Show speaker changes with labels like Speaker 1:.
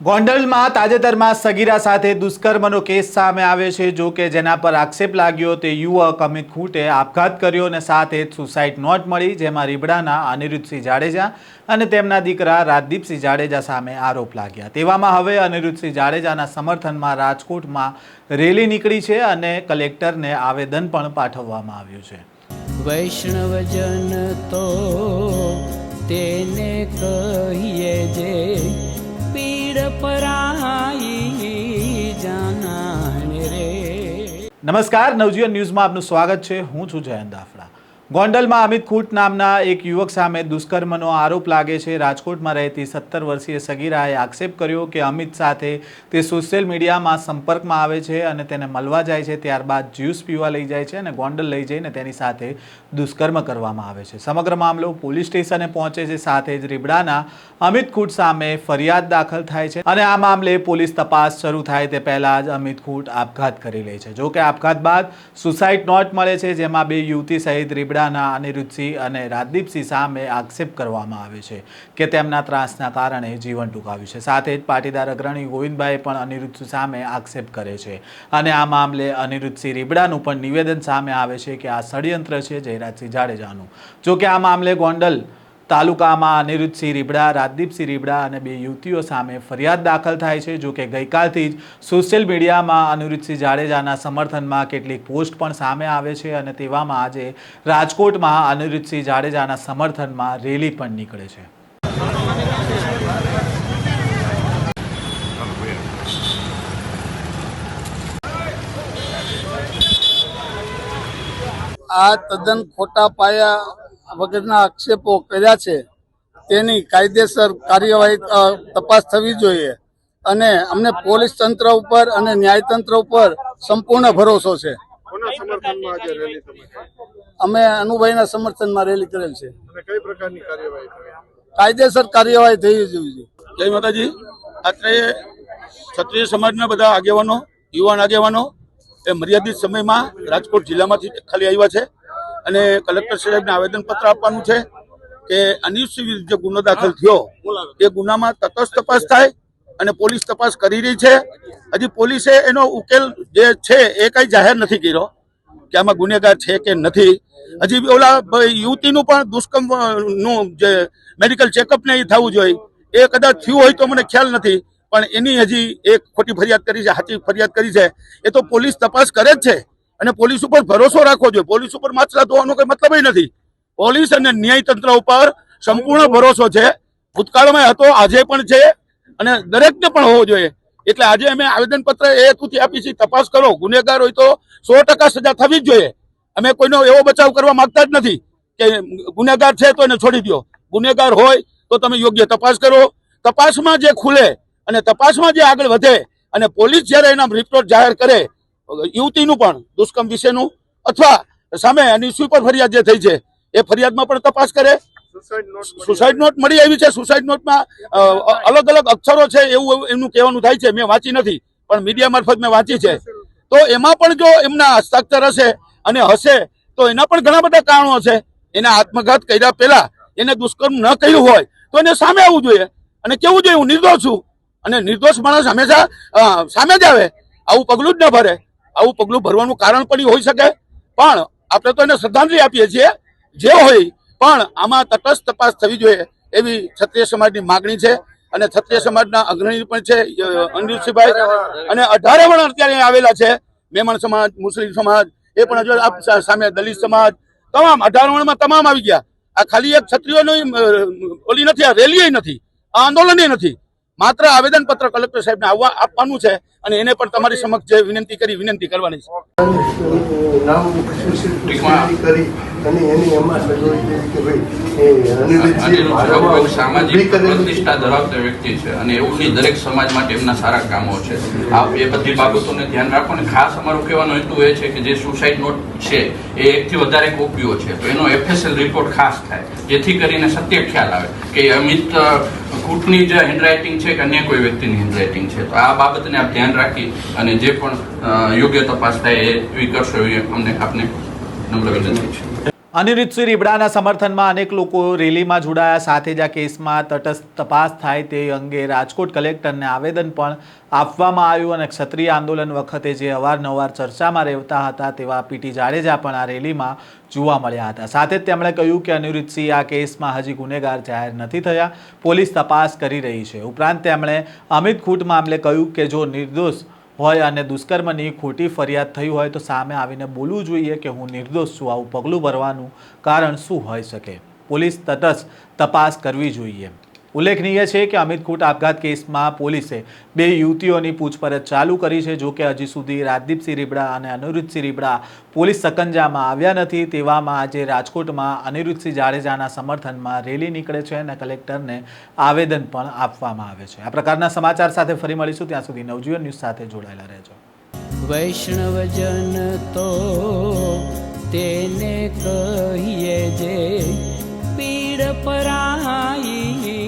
Speaker 1: ગોંડલમાં તાજેતરમાં સગીરા સાથે દુષ્કર્મનો કેસ સામે આવ્યો છે। જો કે જેના પર આક્ષેપ લાગ્યો તે યુવક અમિત ખૂટે આપઘાત કર્યો અને સાથે જ સુસાઇડ નોટ મળી, જેમાં રીબડાના અનિરુદ્ધસિંહ જાડેજા અને તેમના દીકરા રાજદીપસિંહ જાડેજા સામે આરોપ લાગ્યા। તેવામાં હવે અનિરુદ્ધસિંહ જાડેજાના સમર્થનમાં રાજકોટમાં રેલી નીકળી છે અને કલેક્ટરને આવેદન પણ પાઠવવામાં આવ્યું છે।
Speaker 2: વૈષ્ણવજન તો તેને કહીએ જે પીડ પરાઈ જાનાને રે।
Speaker 1: નમસ્કાર, નવજીવન ન્યૂઝમાં આપનું સ્વાગત છે। હું છું જયંત દાફડા। ગોંડલમાં અમિત ખૂટ નામના એક યુવક સામે દુષ્કર્મનો આરોપ લાગે છે। રાજકોટમાં રહેતી 17 વર્ષીય સગીરાએ આક્ષેપ કર્યો કે અમિત સાથે તે સોશિયલ મીડિયામાં સંપર્કમાં આવે છે અને તેને મળવા જાય છે, ત્યારબાદ જ્યુસ પીવા લઈ જાય છે અને ગોંડલ લઈ જઈને તેની સાથે દુષ્કર્મ કરવામાં આવે છે। સમગ્ર મામલો પોલીસ સ્ટેશને પહોંચે છે, સાથે જ રીબડાના અમિત ખૂટ સામે ફરિયાદ દાખલ થાય છે અને આ મામલે પોલીસ તપાસ શરૂ થાય તે પહેલાં જ અમિત ખૂટ આપઘાત કરી લે છે। જો કે આપઘાત બાદ સુસાઇડ નોટ મળે છે, જેમાં બે યુવતી સહિત રીબડા અનિરુદ્ધસિંહ અને રાજદીપસિંહ સામે આક્ષેપ કરવામાં આવે છે કે તેમના ત્રાસના કારણે જીવન ટૂંકાવ્યું છે। સાથે જ પાટીદાર અગ્રણી ગોવિંદભાઈ પણ અનિરુદ્ધસિંહ સામે આક્ષેપ કરે છે અને આ મામલે અનિરુદ્ધસિંહ રીબડાનું પણ નિવેદન સામે આવે છે કે આ ષડયંત્ર છે જયરાજસિંહ જાડેજાનું। જો કે આ મામલે ગોંડલ તાલુકામાં અનિરુદ્ધસિંહ રીબડા, રાજદીપસિંહ રીબડા અને બે યુવતીઓ સામે ફરિયાદ દાખલ થાય છે। જો કે ગઈકાલથી જ સોશિયલ મીડિયામાં અનિરુદ્ધસિંહ જાડેજાના સમર્થનમાં કેટલીક પોસ્ટ પણ સામે આવે છે અને તેવામાં આજે રાજકોટમાં અનિરુદ્ધસિંહ જાડેજાના સમર્થનમાં રેલી પણ નીકળે છે।
Speaker 3: આ તદ્દન ખોટા પાયા વગરના આક્ષેપો કર્યા છે તેની કાયદેસર કાર્યવાહી તપાસ થવી જોઈએ અને અમને પોલીસ તંત્ર ઉપર અને ન્યાયતંત્ર ઉપર સંપૂર્ણ ભરોસો છે। અમે અનુભાઈના સમર્થનમાં રેલી કરેલ છે। કાયદેસર કાર્યવાહી થઈ જોઈએ।
Speaker 4: જય માતાજી। રાત્રે ક્ષત્રિય સમાજના બધા આગેવાનો, યુવાન આગેવાનો એ મર્યાદિત સમયમાં રાજકોટ જિલ્લામાંથી ખાલી આવ્યા છે અને કલેક્ટર સાહેબને આવેદનપત્ર આપવાનું છે કે અનિરુદ્ધસિંહ વિરુદ્ધ જે ગુનો દાખલ થયો એ ગુનામાં તટસ્થ તપાસ થાય અને પોલીસ તપાસ કરી રહી છે। હજી પોલીસે એનો ઉકેલ જે છે એ કઈ જાહેર નથી કર્યો કે આમાં ગુનેગાર છે કે નથી। હજી ઓલા યુવતીનું પણ દુષ્કર્મનું જે મેડિકલ ચેકઅપ ને એ થવું જોઈએ, એ કદાચ થયું હોય તો મને ખ્યાલ નથી, પણ એની હજી એક ખોટી ફરિયાદ કરી છે, સાચી ફરિયાદ કરી છે। એ તો પોલીસ તપાસ કરે જ છે અને પોલીસ ઉપર ભરોસો રાખવો જોઈએ। પોલીસ ઉપર માછલા ધોવાનો કોઈ મતલબ નથી। પોલીસ અને ન્યાયતંત્ર ઉપર સંપૂર્ણ ભરોસો છે। ભૂતકાળમાં હતો, આજે પણ છે અને દરેકને પણ હોવો જોઈએ। એટલે આજે અમે આવેદનપત્ર એ હેતુથી આપી છે, તપાસ કરો, ગુનેગાર હોય તો 100% સજા થવી જ જોઈએ। અમે કોઈનો એવો બચાવ કરવા માંગતા જ નથી કે ગુનેગાર છે તો એને છોડી દો। ગુનેગાર હોય તો તમે યોગ્ય તપાસ કરો, તપાસમાં જે ખુલે અને તપાસમાં જે આગળ વધે અને પોલીસ જ્યારે એના રિપોર્ટ જાહેર કરે, યુવતીનું પણ દુષ્કર્મ વિશેનું અથવા સામે અનિરુદ્ધસિંહ પર ફરિયાદ જે થઈ છે એ ફરિયાદમાં પણ તપાસ કરે। સુસાઇડ નોટ મળી આવી છે। સુસાઇડ નોટમાં અલગ અલગ અક્ષરો છે એવું એમનું કહેવાનું થાય છે। મેં વાંચી નથી, પણ મીડિયા મારફત મેં વાંચી છે। તો એમાં પણ જો એમના હસ્તાક્ષર હશે અને હશે તો એના પણ ઘણા બધા કારણો હશે। એને આત્મઘાત કર્યા પહેલા એને દુષ્કર્મ ન કર્યું હોય તો એને સામે આવવું જોઈએ અને કેવું જોઈએ હું નિર્દોષ છું અને નિર્દોષ માણસ હંમેશા સામે જ આવે। આવું પગલું જ ન ભરે। આવું પગલું ભરવાનું કારણ પણ હોઈ શકે, પણ આપણે તો એને શ્રદ્ધાંજલિ આપીએ છીએ જે હોય, પણ આમાં તટસ્થ તપાસ થવી જોઈએ એવી ક્ષત્રિય સમાજની માગણી છે અને ક્ષત્રિય સમાજના અગ્રણી પણ છે અનિરુદ્ધસિંહભાઈ અને 18 પણ અત્યારે આવેલા છે। મેમણ સમાજ, મુસ્લિમ સમાજ, એ પણ હજુ સામે દલિત સમાજ, તમામ 18 માં તમામ આવી ગયા। આ ખાલી એક ક્ષત્રિયોની ઓલી નથી, આ રેલી નથી, આ આંદોલન નથી, માત્ર આવેદનપત્ર કલેક્ટર સાહેબને આપવાનું છે અને એને પણ તમારી સમક્ષ જે વિનંતી કરવાની છે।
Speaker 5: સામાજિક પ્રતિષ્ઠા ધરાવતા વ્યક્તિ છે અને એવું નહીં, દરેક સમાજ માટે એમના સારા કામો છે। આ એ બધી બાબતોને ધ્યાન રાખો અને ખાસ અમારો કહેવાનો હેતુ એ છે કે જે સુસાઇડ નોટ છે એ 1 થી વધારે કોપીઓ છે તો એનો FSL રિપોર્ટ ખાસ થાય, જેથી કરીને સત્ય ખ્યાલ આવે કે અમિત ખૂટની જે હેન્ડરાઇટિંગ છે કે અન્ય કોઈ વ્યક્તિની હેન્ડરાઇટિંગ છે। તો આ બાબતને આપ ધ્યાન રાખી અને જે પણ યોગ્ય તપાસ થાય એ કરશો એવી અમને આપને નમ્ર વિનંતી છે।
Speaker 1: અનિરુદ્ધસિંહ રીબડાના સમર્થનમાં અનેક લોકો રેલીમાં જોડાયા. સાથે જ આ કેસમાં તટસ્થ તપાસ થાય તે અંગે રાજકોટ કલેક્ટરને આવેદન પણ આપવામાં આવ્યું અને ક્ષત્રિય આંદોલન વખતે જે અવારનવાર ચર્ચામાં રહેતા હતા તેવા પીટી જાડેજા પણ આ રેલીમાં જોવા મળ્યા હતા. સાથે જ તેમણે કહ્યું કે અનિરુદ્ધસિંહ આ કેસમાં હજી ગુનેગાર જાહેર નથી થયા, પોલીસ તપાસ કરી રહી છે. ઉપરાંત તેમણે અમિત ખૂટ મામલે કહ્યું કે જો નિર્દોષ હોય અને દુષ્કર્મની ખોટી ફરિયાદ થઈ હોય તો સામે આવીને બોલવું જોઈએ કે હું નિર્દોષ છું. આવું પગલું ભરવાનું કારણ શું હોઈ શકે? પોલીસ તટસ્થ તપાસ કરવી જોઈએ. ઉલ્લેખનીય છે કે અમિત ખૂટ આપઘાત કેસમાં પોલીસે 2 યુવતીઓની પૂછપરછ ચાલુ કરી છે. જો કે હજી સુધી રાજદીપસિંહ રીબડા અને અનિરુદ્ધસિંહ રીબડા પોલીસ સકંજામાં આવ્યા નથી. તેવામાં આજે રાજકોટમાં અનિરુદ્ધસિંહ જાડેજાના સમર્થનમાં રેલી નીકળે છે અને કલેક્ટરને આવેદન પણ આપવામાં આવે છે. આ પ્રકારના સમાચાર સાથે ફરી મળીશું. ત્યાં સુધી નવજીવન ન્યૂઝ સાથે જોડાયેલા રહેજો.
Speaker 2: વૈષ્ણવજન તો તેને કહીએ જે પીડ પરાઈ.